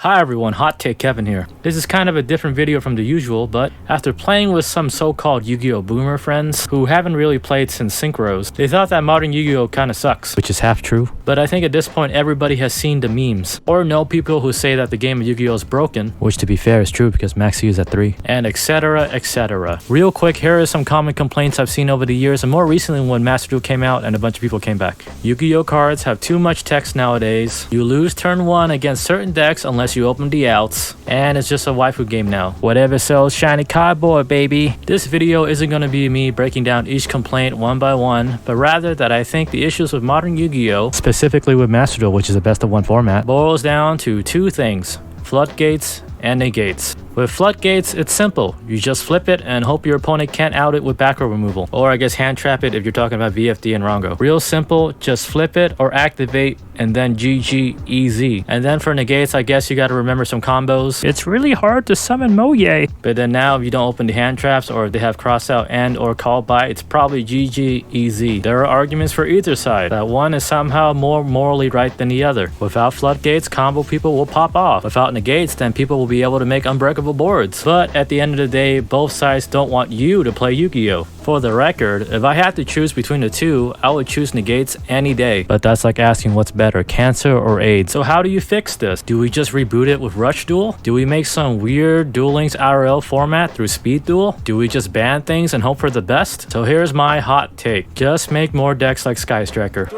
Hi everyone, Hot Take Kevin here. This is kind of a different video from the usual, but after playing with some so-called Yu-Gi-Oh boomer friends who haven't really played since Synchros, they thought that modern Yu-Gi-Oh kinda sucks, which is half true. But I think at this point everybody has seen the memes, or know people who say that the game of Yu-Gi-Oh is broken, which to be fair is true because Max U is at 3, and etc, etc. Real quick, here are some common complaints I've seen over the years, and more recently when Masterduel came out and a bunch of people came back. Yu-Gi-Oh cards have too much text nowadays. You lose turn 1 against certain decks unless you open the outs, and it's just a waifu game now. Whatever sells shiny cardboard, baby. This video isn't going to be me breaking down each complaint one by one, but rather that I think the issues with modern Yu-Gi-Oh, specifically with Masterduel, which is a best of one format, boils down to two things: floodgates and negates. With floodgates, it's simple. You just flip it and hope your opponent can't out it with back row removal. Or I guess hand trap it if you're talking about VFD and Rongo. Real simple, just flip it or activate and then GG easy. And then for negates, I guess you gotta remember some combos. It's really hard to summon Moye. But then now if you don't open the hand traps or if they have cross out and or call by, it's probably GG easy. There are arguments for either side, that one is somehow more morally right than the other. Without floodgates, combo people will pop off. Without negates, then people will be able to make unbreakable boards. But at the end of the day, both sides don't want you to play Yu-Gi-Oh. For the record, if I had to choose between the two, I would choose negates any day. But that's like asking what's better, cancer or AIDS. So how do you fix this? Do we just reboot it with Rush Duel? Do we make some weird Duel Links IRL format through Speed Duel? Do we just ban things and hope for the best? So here's my hot take. Just make more decks like Sky Striker.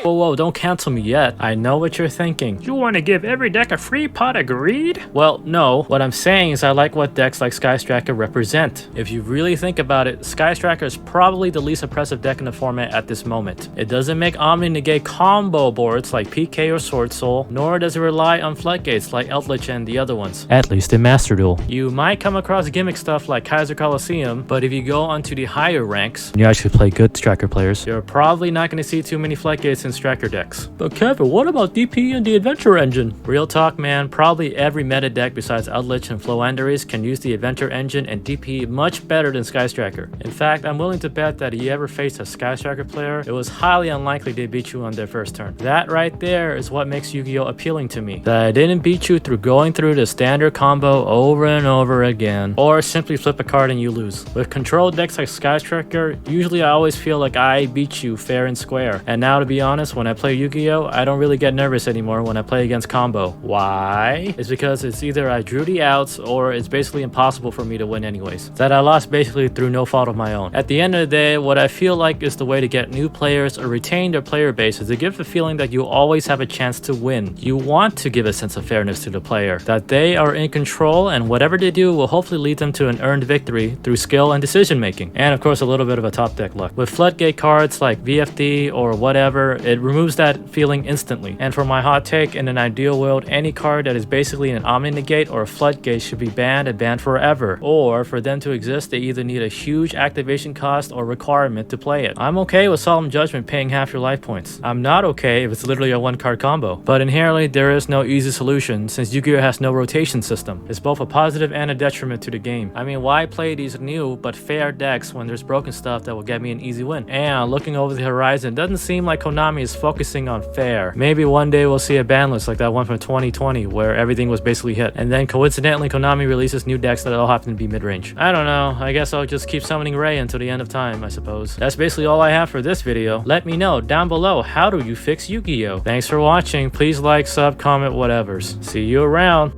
Whoa, don't cancel me yet. I know what you're thinking. You want to give every deck a free pot of greed? Well, no. What I'm saying is I like what decks like Sky Striker represent. If you really think about it, Sky Striker is probably the least oppressive deck in the format at this moment. It doesn't make Omni-Negate combo boards like PK or Sword Soul, nor does it rely on floodgates like Eldritch and the other ones. At least in Masterduel. You might come across gimmick stuff like Kaiser Coliseum, but if you go onto the higher ranks, and you actually play good Striker players, you're probably not going to see too many floodgates in Striker decks. But Kevin, what about DP and the Adventure Engine? Real talk, man, probably every meta deck besides Eldritch and Floanderies can use the Adventure Engine and DP much better than Sky Striker. In fact, I'm willing to bet that if you ever faced a Sky Striker player, it was highly unlikely they beat you on their first turn. That right there is what makes Yu-Gi-Oh appealing to me. That I didn't beat you through going through the standard combo over and over again, or simply flip a card and you lose. With control decks like Sky Striker, usually I always feel like I beat you fair and square. And now to be honest, when I play Yu-Gi-Oh, I don't really get nervous anymore when I play against combo. Why? It's because it's either I drew the outs or it's basically impossible for me to win anyways. That I lost basically through no fault of my own. At the end of the day, what I feel like is the way to get new players or retain their player base is to give the feeling that you always have a chance to win. You want to give a sense of fairness to the player, that they are in control and whatever they do will hopefully lead them to an earned victory through skill and decision making. And of course a little bit of a top deck luck. With floodgate cards like VFD or whatever, it removes that feeling instantly. And for my hot take, in an ideal world, any card that is basically an Omni-Negate or a floodgate should be banned and banned forever. Or for them to exist, they either need a huge activation cost or requirement to play it. I'm okay with Solemn Judgment paying half your life points. I'm not okay if it's literally a one card combo. But inherently, there is no easy solution since Yu-Gi-Oh has no rotation system. It's both a positive and a detriment to the game. I mean, why play these new but fair decks when there's broken stuff that will get me an easy win? And looking over the horizon, it doesn't seem like Konami is focusing on fair. Maybe one day we'll see a ban list like that one from 2020 where everything was basically hit, and then coincidentally Konami releases new decks that all happen to be mid-range. I don't know, I guess I'll just keep summoning Ray until the end of time, I suppose. That's basically all I have for this video. Let me know down below, how do you fix Yu-Gi-Oh? Thanks for watching, please like, sub, comment, whatevers. See you around.